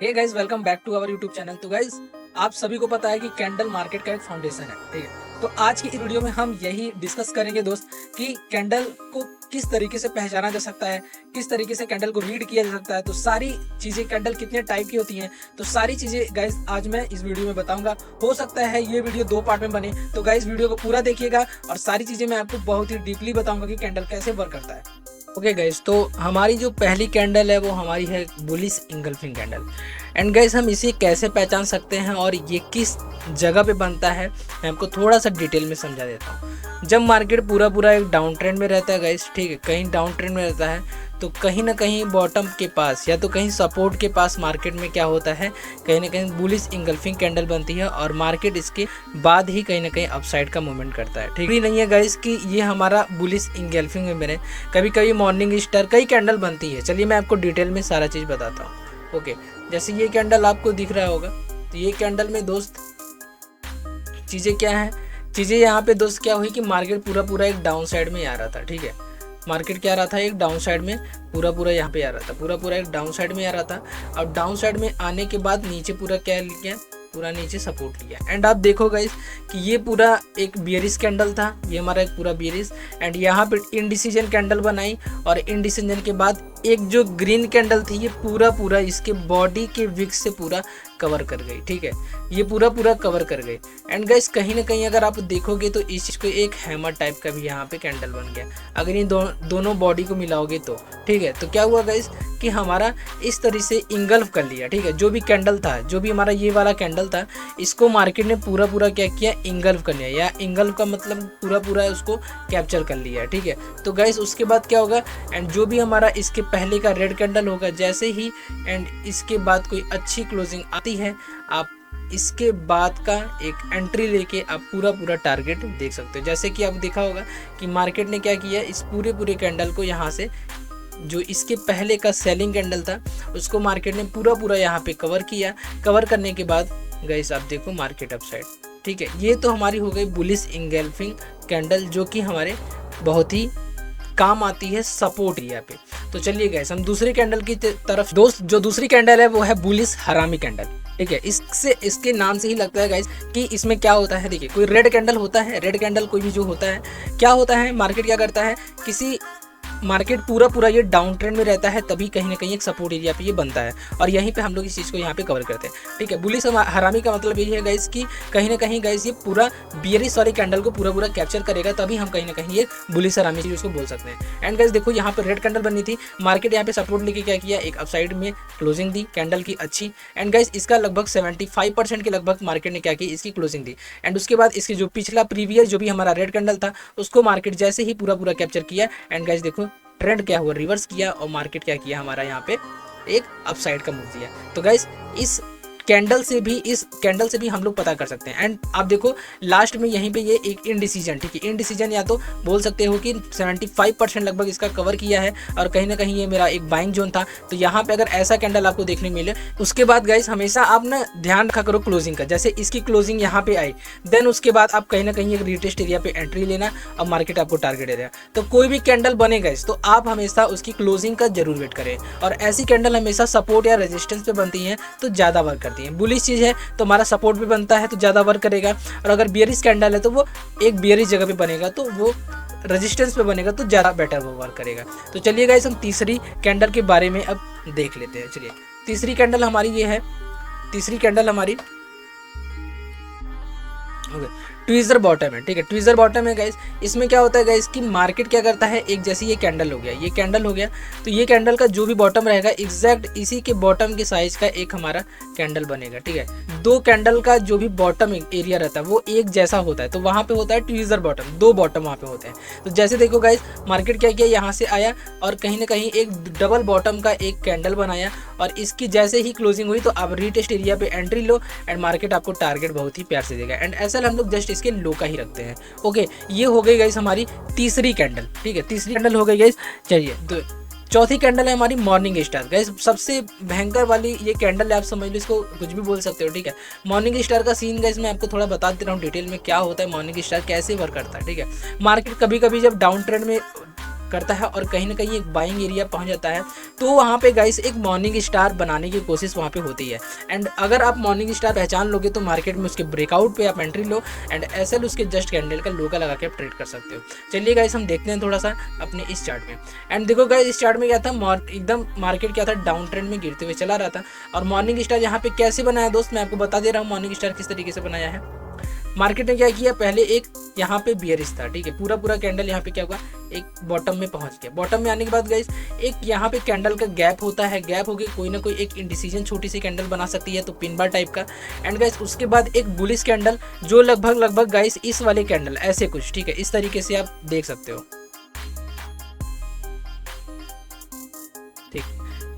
Hey guys, welcome back to our YouTube channel. तो guys, आप सभी को पता है कि कैंडल मार्केट का एक फाउंडेशन है, ठीक है। तो आज की इस वीडियो में हम यही डिस्कस करेंगे दोस्त कि कैंडल को किस तरीके से पहचाना जा सकता है, किस तरीके से कैंडल को रीड किया जा सकता है। तो सारी चीजें, कैंडल कितने टाइप की होती हैं, तो सारी चीजें गाइस आज मैं इस वीडियो में बताऊंगा। हो सकता है ये वीडियो 2 पार्ट में बने, तो गाइस वीडियो को पूरा देखिएगा और सारी चीजें मैं आपको बहुत ही डीपली बताऊंगा कि कैंडल कैसे वर्क करता है। ओके गाइस, तो हमारी जो पहली कैंडल है वो हमारी है bullish engulfing candle. And guys, हम इसे कैसे पहचान सकते हैं और ये किस जगह पे बनता है, मैं आपको थोड़ा सा डिटेल में समझा देता हूँ। जब मार्केट पूरा एक डाउन ट्रेंड में रहता है गाइस, ठीक है, कहीं डाउन ट्रेंड में रहता है तो कहीं ना कहीं बॉटम के पास या तो कहीं सपोर्ट के पास मार्केट में क्या होता है, कहीं ना कहीं बुलिश इंगल्फिंग कैंडल बनती है और मार्केट इसके बाद ही कहीं ना कहीं अपसाइड का मूवमेंट करता है। ठीक नहीं है गाइस कि ये हमारा बुलिश इंगल्फिंग में बने, कभी कभी मॉर्निंग स्टार कई कैंडल बनती है। चलिए मैं आपको डिटेल में सारा चीज़ बताता हूँ। ओके, जैसे ये कैंडल आपको दिख रहा होगा, तो ये कैंडल में दोस्त चीज़ें क्या है, चीज़ें यहाँ पे दोस्त क्या हुई कि मार्केट पूरा एक डाउन साइड में आ रहा था, ठीक है। मार्केट क्या आ रहा था, एक डाउन साइड में पूरा यहाँ पे आ रहा था, पूरा एक डाउन साइड में आ रहा था। और डाउन साइड में आने के बाद नीचे पूरा क्या लिया, पूरा नीचे सपोर्ट लिया। एंड आप देखो गाइस कि ये पूरा एक बियरिश कैंडल था, ये हमारा एक पूरा बियरिश। एंड यहाँ पे इनडिसीजन कैंडल बनाई और इनडिसीजन के बाद एक जो ग्रीन कैंडल थी ये पूरा इसके बॉडी के विक से पूरा कवर कर गई, ठीक है, ये पूरा कवर कर गई। एंड गाइस, कहीं ना कहीं अगर आप देखोगे तो इस चीज़ को एक हैमर टाइप का भी यहाँ पे कैंडल बन गया, अगर इन दोनों बॉडी को मिलाओगे तो, ठीक है। तो क्या हुआ गाइस कि हमारा इस तरह से इंगल्फ कर लिया, ठीक है, जो भी कैंडल था, जो भी हमारा ये वाला कैंडल था, इसको मार्केट ने पूरा क्या किया, इंगल्फ कर लिया, या इंगल्फ का मतलब पूरा उसको कैप्चर कर लिया, ठीक है। तो गाइस उसके बाद क्या होगा, एंड जो भी हमारा इसके पहले का रेड कैंडल होगा, जैसे ही एंड इसके बाद कोई अच्छी क्लोजिंग आती है, आप इसके बाद का एक एंट्री लेके आप पूरा टारगेट देख सकते हो। जैसे कि आप देखा होगा कि मार्केट ने क्या किया, इस पूरे कैंडल को यहाँ से, जो इसके पहले का सेलिंग कैंडल था, उसको मार्केट ने पूरा यहाँ पे कवर किया। कवर करने के बाद गाइस आप देखो मार्केट अपसाइड, ठीक है। ये तो हमारी हो गई बुलिश इंगल्फिंग कैंडल, जो कि हमारे बहुत ही काम आती है सपोर्ट एरिया पे। तो चलिए गाइस हम दूसरी कैंडल की तरफ, दोस्त जो दूसरी कैंडल है वो है बुलिश हरामी कैंडल, ठीक है। इसके नाम से ही लगता है गाइस कि इसमें क्या होता है। देखिए, कोई रेड कैंडल होता है, रेड कैंडल कोई भी जो होता है, क्या होता है, मार्केट क्या करता है, किसी मार्केट पूरा ये डाउन ट्रेंड में रहता है, तभी कहीं ना कहीं एक सपोर्ट एरिया पे ये बनता है और यहीं पे हम लोग इस चीज़ को यहाँ पे कवर करते हैं, ठीक है। बुलिश हरामी का मतलब यही है गाइस कि कहीं ना कहीं गाइस ये पूरा बियरिश वाली कैंडल को पूरा कैप्चर करेगा, तभी हम कहीं ना कहीं ये बुलिश हरामी चीज उसको बोल सकते हैं। एंड गाइस देखो, यहाँ पे रेड कैंडल बनी थी, मार्केट यहाँ पे सपोर्ट लेके क्या किया, एक अपसाइड में क्लोजिंग दी कैंडल की अच्छी। एंड गाइस इसका लगभग 75% के लगभग मार्केट ने क्या की, इसकी क्लोजिंग दी। एंड उसके बाद इसके जो पिछला प्रीवियस जो भी हमारा रेड कैंडल था, उसको मार्केट जैसे ही पूरा कैप्चर किया। एंड गाइस देखो ट्रेंड क्या हुआ, रिवर्स किया और मार्केट क्या किया, हमारा यहाँ पे एक अपसाइड का मूव दिया। तो गाइस इस कैंडल से भी हम लोग पता कर सकते हैं। एंड आप देखो लास्ट में यहीं पे ये एक इनडिसीजन, ठीक है, इनडिसीजन या तो बोल सकते हो कि 75% लगभग इसका कवर किया है और कहीं ना कहीं ये मेरा एक बाइंग जोन था। तो यहाँ पे अगर ऐसा कैंडल आपको देखने मिले, उसके बाद गाइस हमेशा आप ना ध्यान रखा करो क्लोजिंग का। जैसे इसकी क्लोजिंग यहाँ पे आई, देन उसके बाद आप कहीं ना कहीं एक रिटेस्ट एरिया पे एंट्री लेना और मार्केट आपको टारगेट दे देगा। तो कोई भी कैंडल बने गाइस, तो आप हमेशा उसकी क्लोजिंग का जरूर वेट करें, और ऐसी कैंडल हमेशा सपोर्ट या रेजिस्टेंस पे बनती है तो ज़्यादा वर्क करती है। बुलिश चीज़ है तो हमारा सपोर्ट भी बनता है तो ज़्यादा वर्क करेगा, और अगर बियरिश कैंडल है तो वो एक बियरिश जगह पे बनेगा, तो वो रेजिस्टेंस पे बनेगा तो ज़्यादा बेटर वो वर्क करेगा। तो चलिए गाइस हम तीसरी कैंडल के बारे में अब देख लेते हैं। चलिए तीसरी कैंडल हमारी ये है, तीसरी कैंडल हमारी ट्वीजर बॉटम है, ठीक है, ट्वीजर बॉटम है गाइस। इसमें क्या होता है गाइस कि मार्केट क्या करता है, एक जैसे ये कैंडल हो गया, ये कैंडल हो गया, तो ये कैंडल का जो भी बॉटम रहेगा एग्जैक्ट इसी के बॉटम के साइज का एक हमारा कैंडल बनेगा, ठीक है। दो कैंडल का जो भी बॉटम एरिया रहता है वो एक जैसा होता है, तो वहाँ पे होता है ट्वीजर बॉटम, दो बॉटम वहाँ पे होते हैं। तो जैसे देखो गाइस मार्केट क्या किया, यहाँ से आया और कहीं ना कहीं एक डबल बॉटम का एक कैंडल बनाया, और इसकी जैसे ही क्लोजिंग हुई तो आप रीटेस्ट एरिया पे एंट्री लो एंड मार्केट आपको टारगेट बहुत ही प्यार से देगा। एंड ऐसा हम लोग जस्ट इसके लो का ही रखते हैं। ओके, ये हो गई गाइस हमारी तीसरी कैंडल, ठीक है, तीसरी कैंडल हो गई गाइस। चलिए चौथी कैंडल है हमारी मॉर्निंग स्टार। गाइस सबसे भयंकर वाली ये कैंडल है, आप समझ लो, इसको कुछ भी बोल सकते हो, ठीक है। मॉर्निंग स्टार का सीन गाइस मैं आपको थोड़ा बता दे रहा हूँ डिटेल में क्या होता है, मॉर्निंग स्टार कैसे वर्क करता है, ठीक है। मार्केट कभी कभी जब डाउन ट्रेंड में करता है और कहीं ना कहीं एक बाइंग एरिया पहुंच जाता है, तो वहाँ पे गाइस एक मॉर्निंग स्टार बनाने की कोशिश वहाँ पे होती है। एंड अगर आप मॉर्निंग स्टार पहचान लोगे तो मार्केट में उसके ब्रेकआउट पे आप एंट्री लो एंड एसएल उसके जस्ट कैंडल का लो का लगा के आप ट्रेड कर सकते हो। चलिए गाइस हम देखते हैं थोड़ा सा अपने इस चार्ट में। एंड देखो गाइस इस चार्ट में क्या था, एकदम मार्केट क्या था, डाउन ट्रेंड में गिरते हुए चला रहा था। और मॉर्निंग स्टार यहाँ पे कैसे बनाया दोस्त, मैं आपको बता दे रहा हूँ मॉर्निंग स्टार किस तरीके से बनाया है। मार्केट ने क्या किया, पहले एक यहाँ पे बियरिश था, ठीक है, पूरा कैंडल यहाँ पे क्या हुआ, एक बॉटम में पहुंच गया। बॉटम में आने के बाद गाइस एक यहाँ पे कैंडल का गैप होता है, गैप होके कोई ना कोई एक इंडिसीजन छोटी सी कैंडल बना सकती है, तो पिन बार टाइप का। एंड गाइस उसके बाद एक बुलिश कैंडल जो लगभग गाइस इस वाले कैंडल ऐसे कुछ, ठीक है, इस तरीके से आप देख सकते हो। ठीक,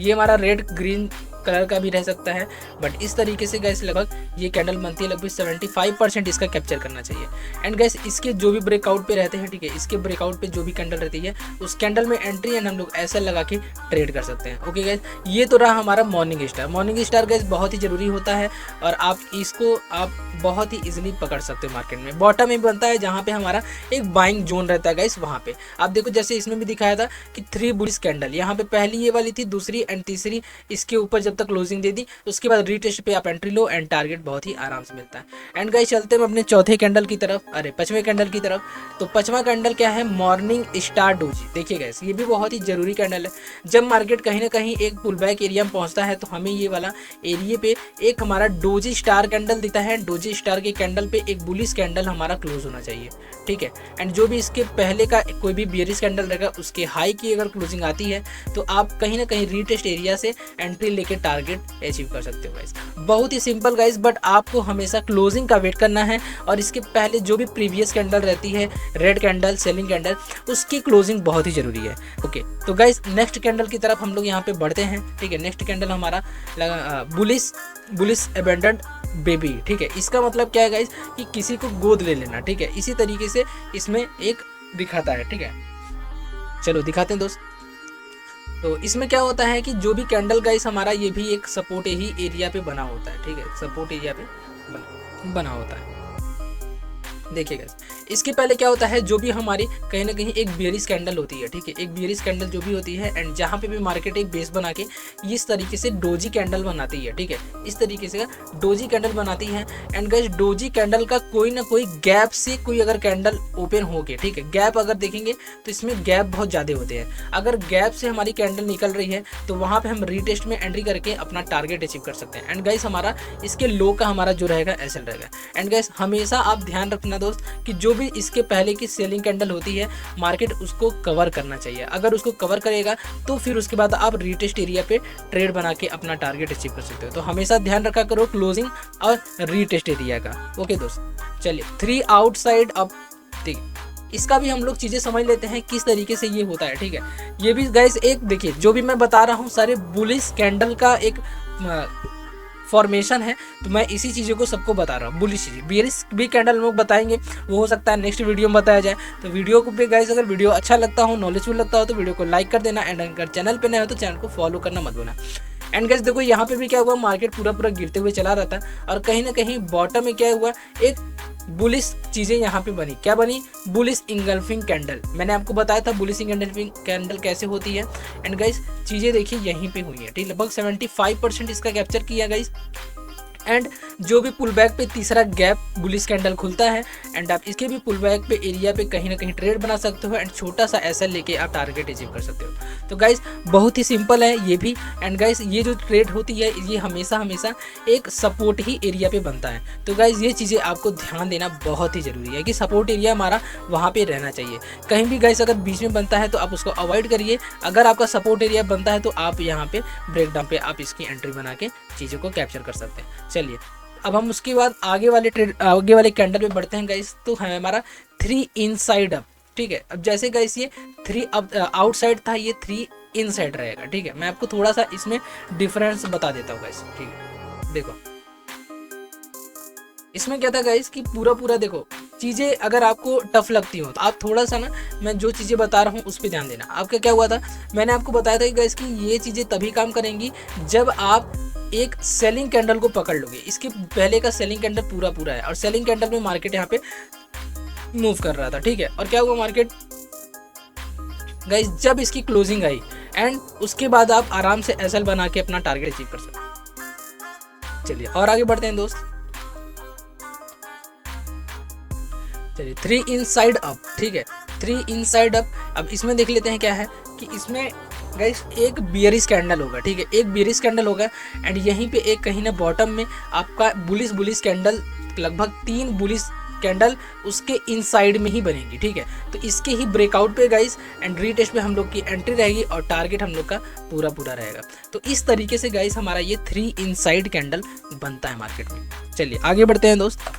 ये हमारा रेड ग्रीन कलर का भी रह सकता है, बट इस तरीके से गाइस लगभग ये कैंडल बनती है, लगभग 75% इसका कैप्चर करना चाहिए। एंड गाइस इसके जो भी ब्रेकआउट पे रहते हैं, ठीक है, इसके ब्रेकआउट पे जो भी कैंडल रहती है उस कैंडल में एंट्री एंड हम लोग ऐसा लगा के ट्रेड कर सकते हैं। ओके गाइस, ये तो रहा हमारा morning star. Morning star guys बहुत ही जरूरी होता है और आप इसको आप बहुत ही इजिली पकड़ सकते हो मार्केट में। बॉटम में बनता है जहाँ पे हमारा एक बाइंग जोन रहता है गाइस, वहाँ पे आप देखो जैसे इसमें भी दिखाया था कि 3 बुलिश कैंडल, यहाँ पे पहली ये वाली थी, दूसरी एंड तीसरी इसके ऊपर जब तक क्लोजिंग दे दी उसके बाद रीटेस्ट पे आप एंट्री लो एंड टारगेट बहुत ही आराम से मिलता है। एंड गाइस चलते हैं अपने चौथे कैंडल की तरफ, अरे 5वें कैंडल की तरफ। तो 5वां कैंडल क्या है, मॉर्निंग स्टार डोजी। देखिए गाइस ये भी बहुत ही जरूरी कैंडल है। जब मार्केट कहीं ना कहीं एक पुल बैक एरिया में पहुंचता है तो हमें ये वाला एरिया पे एक हमारा डोजी स्टार कैंडल दिखता है। डोजी स्टार के कैंडल पे एक बुलिश कैंडल हमारा क्लोज होना चाहिए, ठीक है। एंड जो भी इसके पहले का कोई भी बियरिश कैंडल रहेगा उसके हाई की अगर क्लोजिंग आती है तो आप कहीं ना कहीं रीटेस्ट एरिया से एंट्री लेके टारगेट अचीव कर सकते हो गाइस। बहुत ही सिंपल गाइस, बट आपको हमेशा क्लोजिंग का वेट करना है और इसके पहले जो भी प्रीवियस कैंडल रहती है, रेड कैंडल, सेलिंग कैंडल, उसकी क्लोजिंग बहुत ही जरूरी है। ओके तो गाइस नेक्स्ट कैंडल की तरफ हम लोग यहाँ पे बढ़ते हैं, ठीक है। नेक्स्ट कैंडल हमारा बुलिश अबेंडेंट बेबी, ठीक है। इसका मतलब क्या है गाइस कि किसी को गोद ले लेना, ठीक है। इसी तरीके से इसमें एक दिखाता है, ठीक है। चलो दिखाते हैं दोस्त। तो इसमें क्या होता है कि जो भी कैंडल गाइस हमारा ये भी एक सपोर्ट ही एरिया पे बना होता है, ठीक है, सपोर्ट एरिया पे बना होता है। देखिए गाइस इसके पहले क्या होता है, जो भी हमारी कहीं ना कहीं एक बियरिश कैंडल होती है, ठीक है, एक बियरिश कैंडल जो भी होती है एंड जहाँ पे भी मार्केट एक बेस बना के इस तरीके से डोजी कैंडल बनाती है, ठीक है, इस तरीके से डोजी कैंडल बनाती है। एंड गाइस डोजी कैंडल का कोई ना कोई गैप से कोई अगर कैंडल ओपन हो गए, ठीक है, गैप अगर देखेंगे तो इसमें गैप बहुत ज़्यादा होते हैं। अगर गैप से हमारी कैंडल निकल रही है तो वहाँ पर हम रीटेस्ट में एंट्री करके अपना टारगेट अचीव कर सकते हैं। एंड गाइस हमारा इसके लो का हमारा जो रहेगा एसएल रहेगा। एंड गाइस हमेशा आप ध्यान रखना दोस्त कि जो भी इसके पहले की सेलिंग कैंडल होती है मार्केट उसको कवर करना चाहिए। अगर उसको कवर करेगा तो फिर उसके बाद आप रीटेस्ट एरिया पे ट्रेड बना के अपना टारगेट अचीव कर सकते हो। तो हमेशा ध्यान रखा करो क्लोजिंग और रीटेस्ट एरिया का। ओके दोस्त चलिए 3 आउटसाइड अप, ठीक है, इसका भी हम लोग चीज़ें समझ लेते हैं किस तरीके से ये होता है, ठीक है। ये भी गाइस एक देखिए जो भी मैं बता रहा हूँ सारे बुलिश कैंडल का एक फॉर्मेशन है, तो मैं इसी चीज़ों को सबको बता रहा हूँ। बुलिश चीज़ बियरिश भी कैंडल लोग बताएंगे, वो हो सकता है नेक्स्ट वीडियो में बताया जाए। तो वीडियो को पे गाइस अगर वीडियो अच्छा लगता हो, नॉलेजफुल लगता हो तो वीडियो को लाइक कर देना एंड अगर चैनल पे नए हो तो चैनल को फॉलो करना मत भूलना। एंड गाइस देखो यहाँ पे भी क्या हुआ, मार्केट पूरा गिरते हुए चला रहा था और कहीं ना कहीं बॉटम में क्या हुआ, एक बुलिश चीज़ें यहाँ पे बनी। क्या बनी, बुलिश इंगल्फिंग कैंडल। मैंने आपको बताया था बुलिश इंगल्फिंग कैंडल कैसे होती है। एंड गाइस चीज़ें देखिए यहीं पे हुई है, ठीक, लगभग 75% इसका कैप्चर किया गाइस। एंड जो भी पुल बैक पे तीसरा गैप बुलिश कैंडल खुलता है एंड आप इसके भी पुल बैक पे एरिया पे कहीं ना कहीं ट्रेड बना सकते हो एंड छोटा सा एसएल लेके आप टारगेट अचीव कर सकते हो। तो गाइस बहुत ही सिंपल है ये भी। एंड गाइस ये जो ट्रेड होती है ये हमेशा एक सपोर्ट ही एरिया पे बनता है। तो गाइस ये चीज़ें आपको ध्यान देना बहुत ही ज़रूरी है कि सपोर्ट एरिया हमारा वहाँ पर रहना चाहिए। कहीं भी गाइस अगर बीच में बनता है तो आप उसको अवॉइड करिए। अगर आपका सपोर्ट एरिया बनता है तो आप यहाँ पे ब्रेकडाउन पे आप इसकी एंट्री बना के चीज़ों को कैप्चर कर सकते हैं। चलिए अब हम उसके बाद आगे वाले कैंडल पे बढ़ते हैं गाइस। तो है हमारा 3 इनसाइड अप, ठीक है। अब जैसे गाइस ये 3 अप आउटसाइड था, ये 3 इनसाइड रहेगा, ठीक है। मैं आपको थोड़ा सा इसमें डिफरेंस बता देता हूँ गाइस, ठीक है। देखो इसमें क्या था गाइस कि पूरा देखो चीज़ें अगर आपको टफ लगती हो तो आप थोड़ा सा ना, मैं जो चीज़ें बता रहा हूँ उस पर ध्यान देना। आपका क्या हुआ था, मैंने आपको बताया था कि गाइस कि ये चीज़ें तभी काम करेंगी जब आप एक सेलिंग कैंडल को पकड़ लोगे। इसके पहले का सेलिंग कैंडल पूरा है और सेलिंग कैंडल में मार्केट यहाँ पे मूव कर रहा था, ठीक है। और क्या हुआ, मार्केट गाइस जब इसकी क्लोजिंग आई एंड उसके बाद आप आराम से एसएल बना के अपना टारगेट अचीव कर सकते हैं। चलिए और आगे बढ़ते हैं दोस्त। चलिए 3 इनसाइड अप, ठीक है 3 इनसाइड अप। अब इसमें देख लेते हैं क्या है कि इसमें गाइस एक बियरिश कैंडल होगा, ठीक है एक बियरिश कैंडल होगा एंड यहीं पे एक कहीं ना बॉटम में आपका बुलिश कैंडल, लगभग 3 बुलिश कैंडल उसके इनसाइड में ही बनेगी, ठीक है। तो इसके ही ब्रेकआउट पे गाइस एंड रीटेस्ट पे हम लोग की एंट्री रहेगी और टारगेट हम लोग का पूरा रहेगा। तो इस तरीके से गाइस हमारा ये 3 इनसाइड कैंडल बनता है मार्केट में। चलिए आगे बढ़ते हैं दोस्त।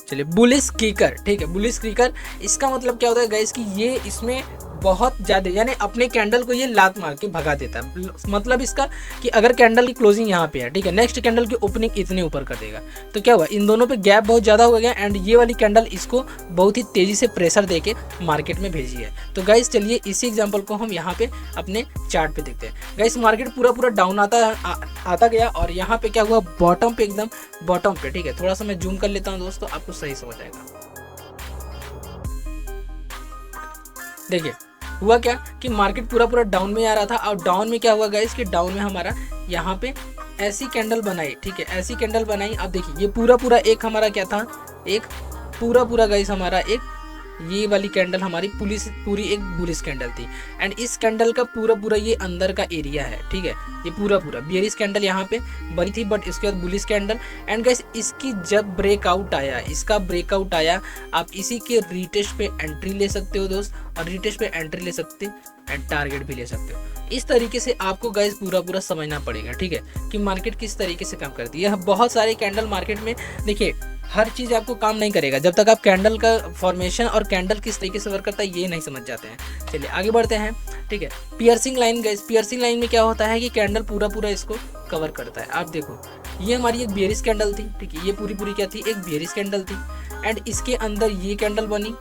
चलिए बुलिश किकर, ठीक है बुलिश किकर, इसका मतलब क्या होता है गाइस कि ये इसमें बहुत ज़्यादा यानी अपने कैंडल को ये लात मार के भगा देता है। मतलब इसका कि अगर कैंडल की क्लोजिंग यहाँ पे है, ठीक है नेक्स्ट कैंडल की ओपनिंग इतने ऊपर कर देगा। तो क्या हुआ, इन दोनों पे गैप बहुत ज़्यादा हो गया एंड ये वाली कैंडल इसको बहुत ही तेज़ी से प्रेशर देके मार्केट में भेजी है। तो गाइस चलिए इसी एग्जाम्पल को हम यहाँ पे अपने चार्ट पे देखते हैं। गाइस मार्केट पूरा डाउन आता गया और यहाँ पे क्या हुआ, बॉटम पे एकदम बॉटम पे, ठीक है थोड़ा सा मैं जूम कर लेता हूँ दोस्तों, आपको सही समझ आएगा। देखिए हुआ क्या कि मार्केट पूरा डाउन में आ रहा था और डाउन में क्या हुआ गाइस कि डाउन में हमारा यहाँ पे ऐसी कैंडल बनाई, ठीक है ऐसी कैंडल बनाई। अब देखिए ये पूरा एक हमारा क्या था, एक पूरा गाइस हमारा एक ये वाली कैंडल हमारी पूरी एक बुलिश कैंडल थी एंड इस कैंडल का पूरा ये अंदर का एरिया है, ठीक है ये पूरा बियरिश कैंडल यहाँ पे बनी थी बट इसके बाद बुलिश कैंडल एंड गाइस इसकी जब ब्रेकआउट आया, इसका ब्रेकआउट आया, आप इसी के रीटेस्ट पे एंट्री ले सकते हो दोस्त और रीटेस्ट पे एंट्री ले सकते एंड टारगेट भी ले सकते हो। इस तरीके से आपको गाइस पूरा समझना पड़ेगा, ठीक है कि मार्केट किस तरीके से काम करती है। बहुत सारे कैंडल मार्केट में देखिए हर चीज़ आपको काम नहीं करेगा जब तक आप कैंडल का फॉर्मेशन और कैंडल किस तरीके से वर्क करता है ये नहीं समझ जाते हैं। चलिए आगे बढ़ते हैं, ठीक है piercing line guys, piercing line में क्या होता है कि कैंडल पूरा इसको कवर करता है। आप देखो ये हमारी एक बियरिश कैंडल थी, ठीक है ये पूरी क्या थी, एक बियरिश कैंडल थी एंड इसके अंदर ये कैंडल बनी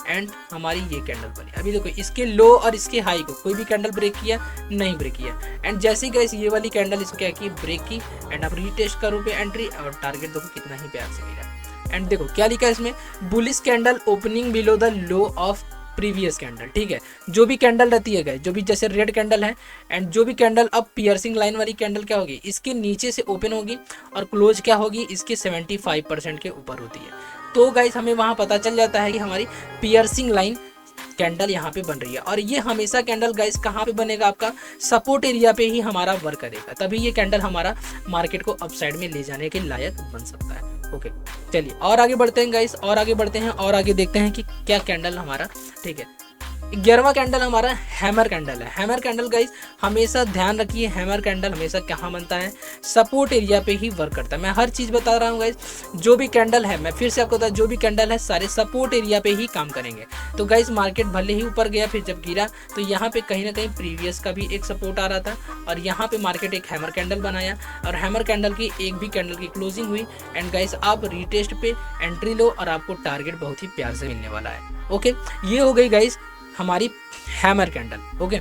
एंड हमारी ये कैंडल बनी। अभी देखो इसके लो और इसके हाई को कोई भी कैंडल ब्रेक किया नहीं, ब्रेक किया एंड जैसे ही गाइस ये वाली कैंडल इसको क्या की, ब्रेक की एंड आप रीटेस्ट करो पे एंट्री और टारगेट देखो कितना ही प्यार से मिला। एंड देखो क्या लिखा है इसमें, bullish candle opening below the low of previous candle, ठीक है जो भी कैंडल रहती है जो भी जैसे रेड कैंडल है एंड जो भी कैंडल अब पियर्सिंग लाइन वाली कैंडल क्या होगी, इसके नीचे से ओपन होगी और क्लोज क्या होगी, इसके 75% के ऊपर होती है। तो गाइस हमें वहाँ पता चल जाता है कि हमारी पियर्सिंग लाइन कैंडल यहाँ पे बन रही है और ये हमेशा कैंडल गाइस कहाँ पे बनेगा, आपका सपोर्ट एरिया पे ही हमारा वर्क करेगा, तभी ये कैंडल हमारा मार्केट को अपसाइड में ले जाने के लायक बन सकता है। ओके चलिए और आगे बढ़ते हैं गाइस, और आगे बढ़ते हैं और आगे देखते हैं कि क्या कैंडल हमारा, ठीक है 11वां कैंडल हमारा हैमर कैंडल है। हैमर कैंडल गाइस हमेशा ध्यान रखिए, हैमर कैंडल हमेशा कहाँ बनता है, सपोर्ट एरिया पे ही वर्क करता है। मैं हर चीज़ बता रहा हूँ गाइस, जो भी कैंडल है मैं फिर से आपको बता, जो भी कैंडल है सारे सपोर्ट एरिया पे ही काम करेंगे। तो गाइस मार्केट भले ही ऊपर गया फिर जब गिरा तो यहाँ पे कहीं ना कहीं प्रीवियस का भी एक सपोर्ट आ रहा था और यहाँ पे मार्केट एक हैमर कैंडल बनाया और हैमर कैंडल की एक भी कैंडल की क्लोजिंग हुई एंड गाइस आप रीटेस्ट पे एंट्री लो और आपको टारगेट बहुत ही प्यार से मिलने वाला है। ओके ये हो गई गाइस हमारी hammer candle. Okay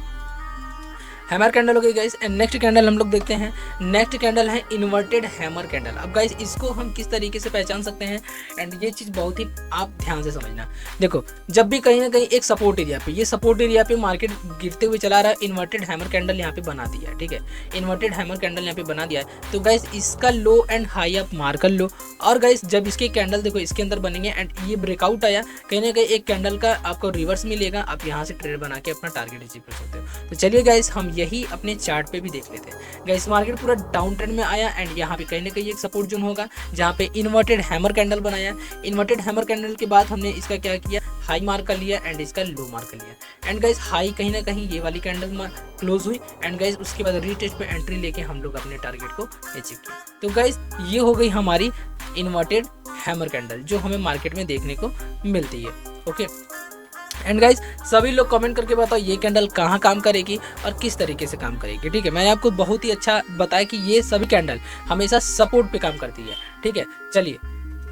hammer candle हो गई गाइस एंड नेक्स्ट कैंडल हम लोग देखते हैं। नेक्स्ट कैंडल है इन्वर्टेड हैमर कैंडल। अब गाइस इसको हम किस तरीके से पहचान सकते हैं एंड ये चीज़ बहुत ही आप ध्यान से समझना। देखो जब भी कहीं ना कहीं एक सपोर्ट एरिया पे, ये सपोर्ट एरिया पे मार्केट गिरते हुए चला रहा है, इन्वर्टेड हैमर कैंडल यहाँ पे बना दिया है, ठीक है इन्वर्टेड हैमर कैंडल यहाँ पे बना दिया है। तो गाइस इसका लो एंड हाई आप मार कर लो और गाइस जब इसके कैंडल देखो इसके अंदर बनेंगे एंड ये ब्रेकआउट आया, कहीं ना कहीं एक कैंडल का आपको रिवर्स मिलेगा, आप यहाँ से ट्रेड बना के अपना टारगेट अचीव कर सकते हो। तो चलिए गाइस हम यही अपने चार्ट पे भी देख लेते हैं। गाइस मार्केट पूरा डाउन ट्रेंड में आया एंड यहाँ पे कहीं ना कहीं एक सपोर्ट जोन होगा जहाँ पे इन्वर्टेड हैमर कैंडल बनाया। इन्वर्टेड हैमर कैंडल के बाद हमने इसका क्या किया, हाई मार्क कर लिया एंड इसका लो मार्क कर लिया एंड गाइस हाई कहीं ना कहीं ये वाली कैंडल क्लोज हुई एंड गाइस उसके बाद रीटेस्ट पे एंट्री लेके हम लोग अपने टारगेट को अचीव किया। तो गाइस ये हो गई हमारी इन्वर्टेड हैमर कैंडल जो हमें मार्केट में देखने को मिलती है। ओके एंड गाइस सभी लोग कमेंट करके बताओ ये कैंडल कहाँ काम करेगी और किस तरीके से काम करेगी। ठीक है मैंने आपको बहुत ही अच्छा बताया कि ये सभी कैंडल हमेशा सपोर्ट पे काम करती है। ठीक है चलिए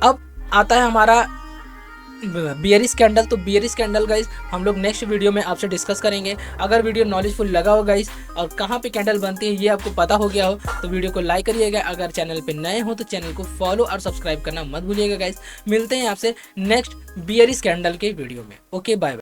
अब आता है हमारा बियरिश कैंडल। तो बियरिश कैंडल गाइस हम लोग नेक्स्ट वीडियो में आपसे डिस्कस करेंगे। अगर वीडियो नॉलेजफुल लगा हो गाइस और कहाँ पे कैंडल बनती है ये आपको पता हो गया हो तो वीडियो को लाइक करिएगा। अगर चैनल पे नए हो तो चैनल को फॉलो और सब्सक्राइब करना मत भूलिएगा गाइस। मिलते हैं आपसे नेक्स्ट बियरिश कैंडल के वीडियो में। Okay bye.